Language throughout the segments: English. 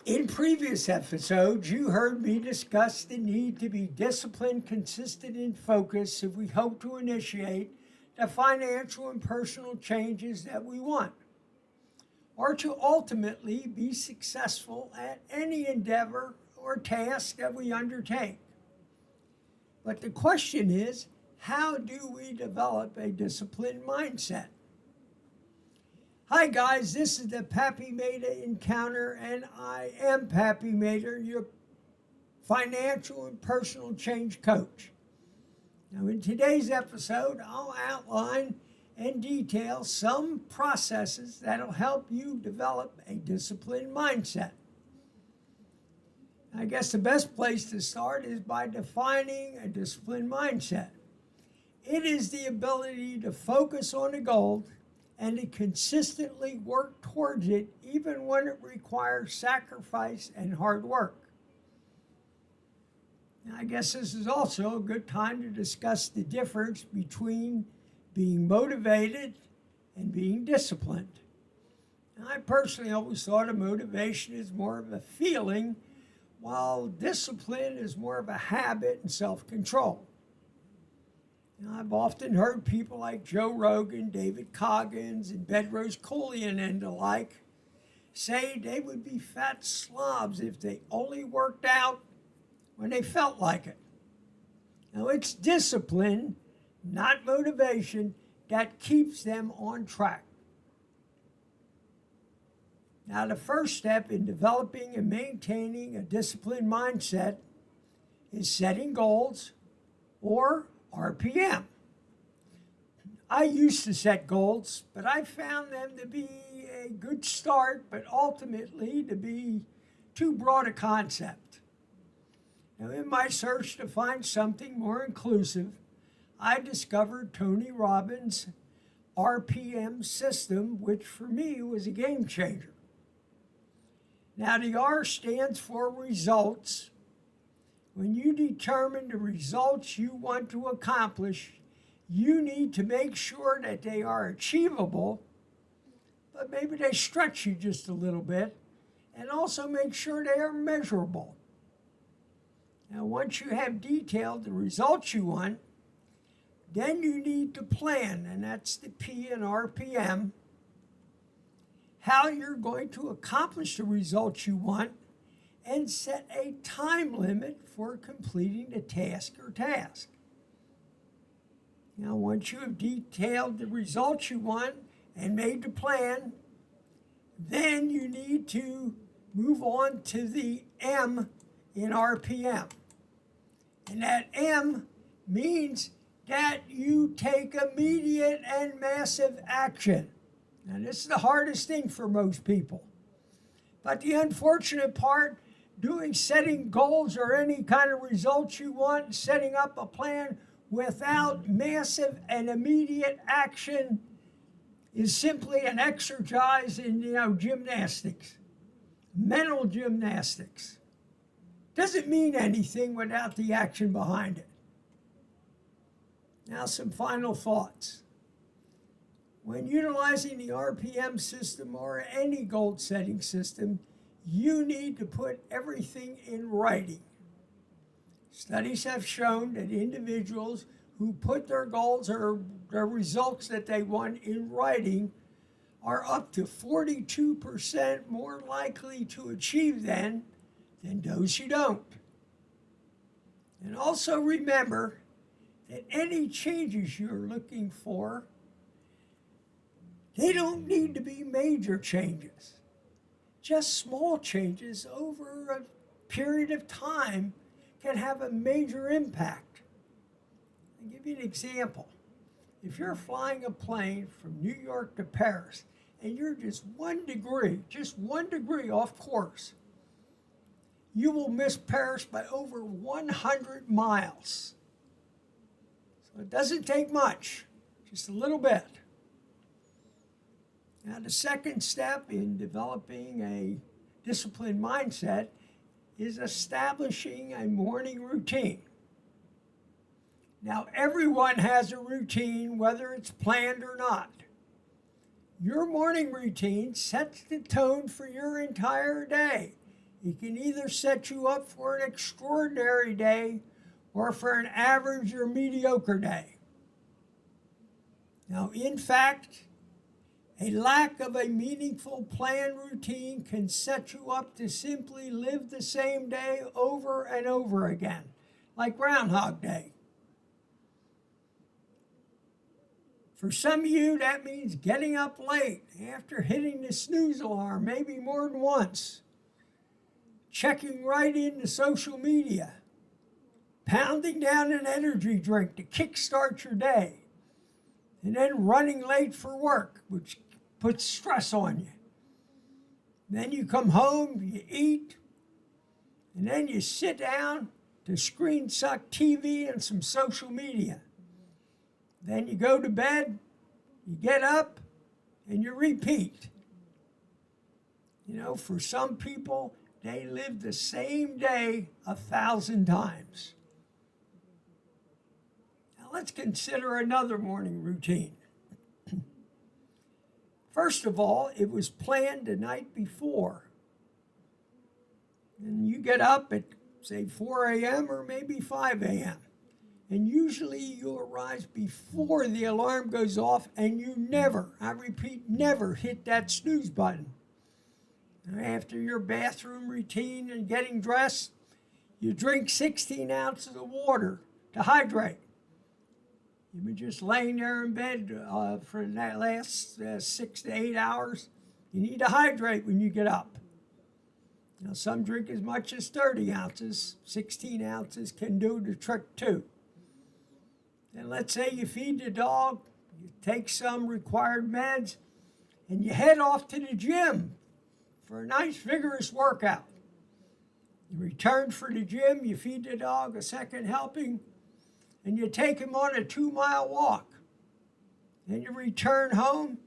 In previous episodes, you heard me discuss the need to be disciplined, consistent, and focused if we hope to initiate the financial and personal changes that we want, or to ultimately be successful at any endeavor or task that we undertake. But the question is, how do we develop a disciplined mindset? Hi guys, this is the Pappy Mehta Encounter, and I am Pappy Mehta, your financial and personal change coach. Now in today's episode, I'll outline and detail some processes that'll help you develop a disciplined mindset. I guess the best place to start is by defining a disciplined mindset. It is the ability to focus on a goal and to consistently work towards it even when it requires sacrifice and hard work. Now, I guess this is also a good time to discuss the difference between being motivated and being disciplined. Now, I personally always thought of motivation as more of a feeling, while discipline is more of a habit and self-control. Now, I've often heard people like Joe Rogan, David Coggins, and Bedrose Keuilian and the like say they would be fat slobs if they only worked out when they felt like it. Now, it's discipline, not motivation, that keeps them on track. Now, the first step in developing and maintaining a disciplined mindset is setting goals, or RPM. I used to set goals, but I found them to be a good start, but ultimately to be too broad a concept. Now, in my search to find something more inclusive, I discovered Tony Robbins' RPM system, which for me was a game changer. Now, the R stands for results. When you determine the results you want to accomplish, you need to make sure that they are achievable, but maybe they stretch you just a little bit, and also make sure they are measurable. Now, once you have detailed the results you want, then you need to plan, and that's the P in RPM, how you're going to accomplish the results you want, and set a time limit for completing the task or task. Now, once you have detailed the results you want and made the plan, then you need to move on to the M in RPM. And that M means that you take immediate and massive action. Now, this is the hardest thing for most people. But the unfortunate part, setting goals or any kind of results you want, setting up a plan without massive and immediate action is simply an exercise in, gymnastics, mental gymnastics. Doesn't mean anything without the action behind it. Now, some final thoughts. When utilizing the RPM system or any goal setting system, you need to put everything in writing. Studies have shown that individuals who put their goals or their results that they want in writing are up to 42% more likely to achieve them than those who don't. And also remember that any changes you're looking for, they don't need to be major changes. Just small changes over a period of time can have a major impact. I'll give you an example. If you're flying a plane from New York to Paris and you're just 1 degree off course, you will miss Paris by over 100 miles. So it doesn't take much, just a little bit. Now, the second step in developing a disciplined mindset is establishing a morning routine. Now, everyone has a routine, whether it's planned or not. Your morning routine sets the tone for your entire day. It can either set you up for an extraordinary day or for an average or mediocre day. Now, in fact, a lack of a meaningful plan routine can set you up to simply live the same day over and over again, like Groundhog Day. For some of you, that means getting up late after hitting the snooze alarm, maybe more than once, checking right into social media, pounding down an energy drink to kickstart your day, and then running late for work, which puts stress on you. Then you come home, you eat, and then you sit down to screen suck TV and some social media. Then you go to bed, you get up, and you repeat. You know, for some people, they live the same day 1,000 times. Now let's consider another morning routine. First of all, it was planned the night before. And you get up at, say, 4 a.m. or maybe 5 a.m. And usually you'll arise before the alarm goes off, and you never, I repeat, never hit that snooze button. After your bathroom routine and getting dressed, you drink 16 ounces of water to hydrate. You've been just laying there in bed for that last 6 to 8 hours. You need to hydrate when you get up. Now, some drink as much as 30 ounces. 16 ounces can do the trick too. And let's say you feed the dog, you take some required meds, and you head off to the gym for a nice vigorous workout. You return for the gym, you feed the dog a second helping, and you take him on a 2-mile walk. Then you return home,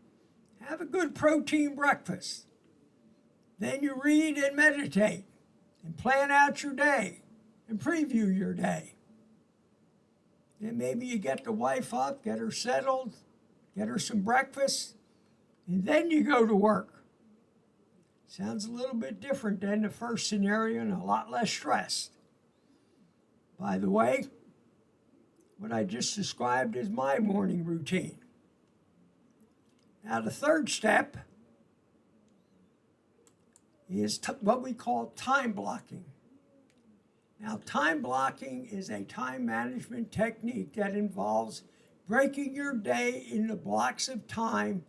have a good protein breakfast. Then you read and meditate and plan out your day and preview your day. Then maybe you get the wife up, get her settled, get her some breakfast, and then you go to work. Sounds a little bit different than the first scenario and a lot less stressed. By the way, what I just described is my morning routine. Now, the third step is what we call time blocking. Now, time blocking is a time management technique that involves breaking your day into blocks of time,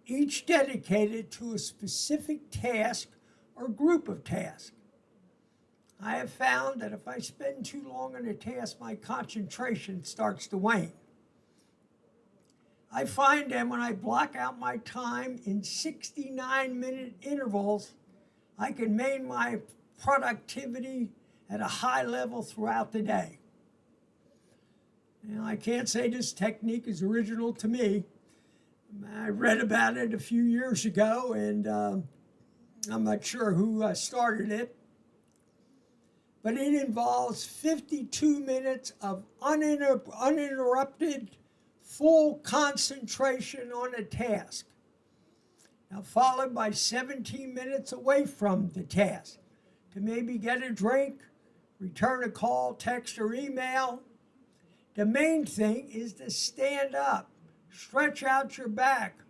each dedicated to a specific task or group of tasks. I have found that if I spend too long on a task, my concentration starts to wane. I find that when I block out my time in 69-minute intervals, I can maintain my productivity at a high level throughout the day. Now, I can't say this technique is original to me. I read about it a few years ago, and I'm not sure who started it. But it involves 52 minutes of uninterrupted, full concentration on a task. Now, followed by 17 minutes away from the task to maybe get a drink, return a call, text, or email. The main thing is to stand up, stretch out your back,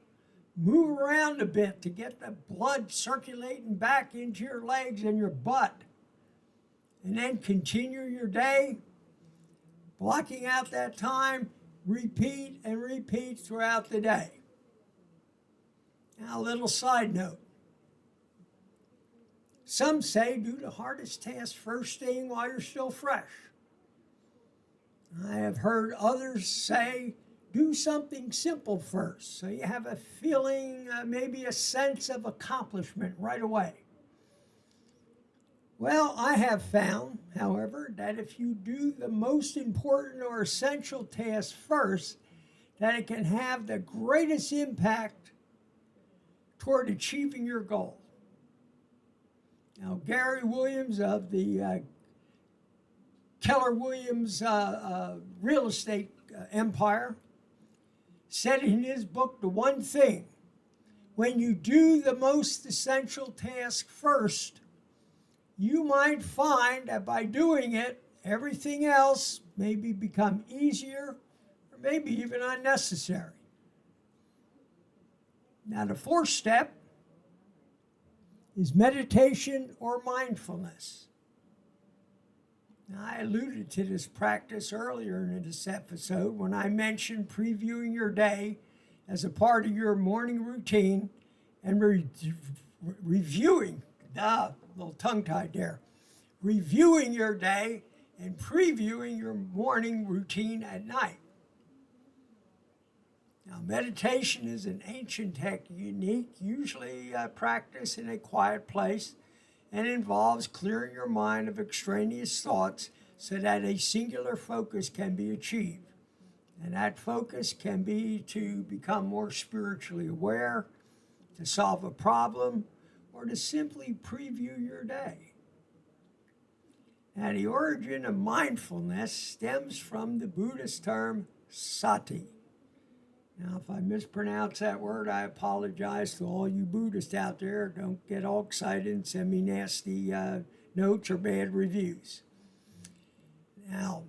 move around a bit to get the blood circulating back into your legs and your butt. And then continue your day, blocking out that time, repeat and repeat throughout the day. Now, a little side note. Some say do the hardest task first thing while you're still fresh. I have heard others say do something simple first, so you have a feeling, maybe a sense of accomplishment right away. Well, I have found, however, that if you do the most important or essential task first, that it can have the greatest impact toward achieving your goal. Now, Gary Williams of the Keller Williams real estate empire said in his book, The One Thing, when you do the most essential task first, you might find that by doing it, everything else maybe become easier or maybe even unnecessary. Now, the fourth step is meditation or mindfulness. Now, I alluded to this practice earlier in this episode when I mentioned previewing your day as a part of your morning routine and reviewing, a little tongue-tied there, reviewing your day and previewing your morning routine at night. Now, meditation is an ancient technique, usually practiced in a quiet place, and involves clearing your mind of extraneous thoughts so that a singular focus can be achieved. And that focus can be to become more spiritually aware, to solve a problem, or to simply preview your day. Now, the origin of mindfulness stems from the Buddhist term sati. Now, if I mispronounce that word, I apologize to all you Buddhists out there. Don't get all excited and send me nasty notes or bad reviews. Now,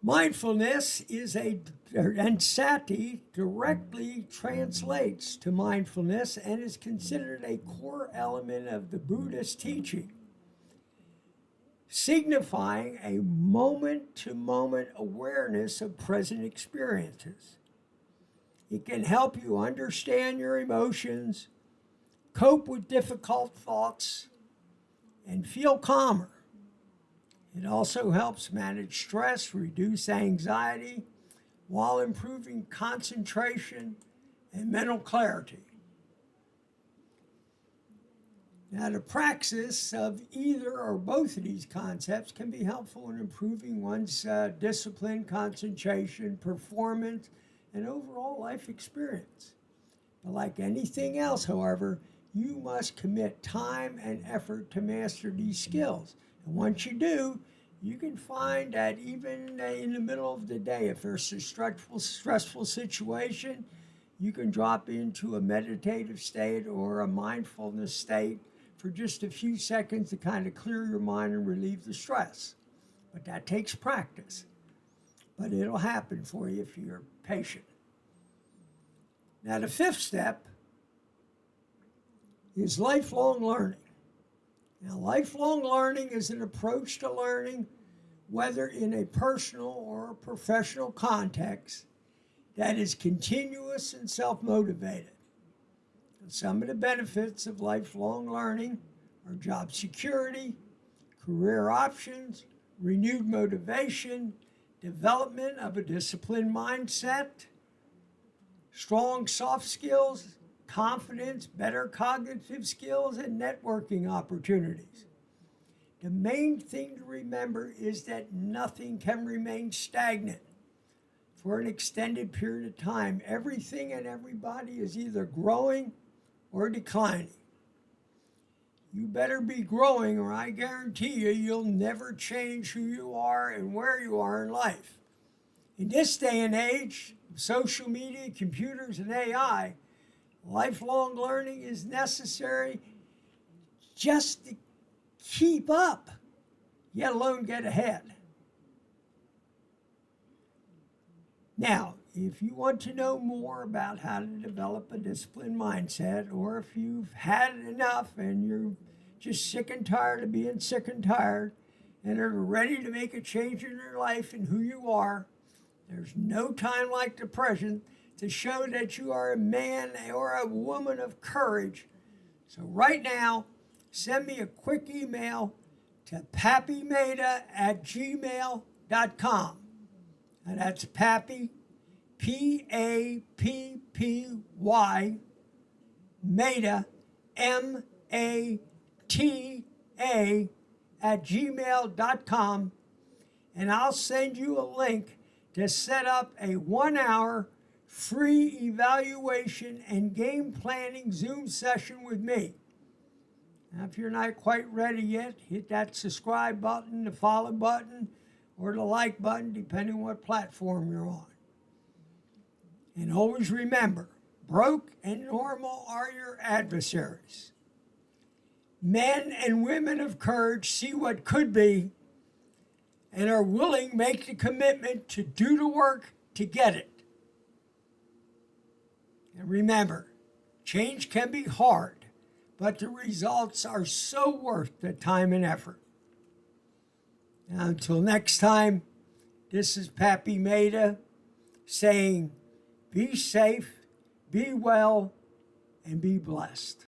mindfulness and sati directly translates to mindfulness and is considered a core element of the Buddhist teaching, signifying a moment-to-moment awareness of present experiences. It can help you understand your emotions, cope with difficult thoughts, and feel calmer. It also helps manage stress, reduce anxiety, while improving concentration and mental clarity. Now, the praxis of either or both of these concepts can be helpful in improving one's discipline, concentration, performance, and overall life experience. But like anything else, however, you must commit time and effort to master these skills. And once you do, you can find that even in the middle of the day, if there's a stressful situation, you can drop into a meditative state or a mindfulness state for just a few seconds to kind of clear your mind and relieve the stress. But that takes practice. But it'll happen for you if you're patient. Now, the fifth step is lifelong learning. Now, lifelong learning is an approach to learning, whether in a personal or a professional context, that is continuous and self-motivated. Some of the benefits of lifelong learning are job security, career options, renewed motivation, development of a disciplined mindset, strong soft skills, confidence, better cognitive skills, and networking opportunities. The main thing to remember is that nothing can remain stagnant for an extended period of time. Everything and everybody is either growing or declining. You better be growing, or I guarantee you'll never change who you are and where you are in life. In this day and age, social media, computers, and AI, lifelong learning is necessary just to keep up, let alone get ahead. Now, if you want to know more about how to develop a disciplined mindset, or if you've had enough and you're just sick and tired of being sick and tired and are ready to make a change in your life and who you are, there's no time like the present to show that you are a man or a woman of courage. So right now, send me a quick email to pappymeda@gmail.com. And that's Pappy, Pappy, Meta, MATA, @gmail.com. And I'll send you a link to set up a 1-hour free evaluation and game planning Zoom session with me. Now, if you're not quite ready yet, hit that subscribe button, the follow button, or the like button, depending on what platform you're on. And always remember, broke and normal are your adversaries. Men and women of courage see what could be and are willing to make the commitment to do the work to get it. And remember, change can be hard, but the results are so worth the time and effort. Now, until next time, this is Pappy Maida saying, be safe, be well, and be blessed.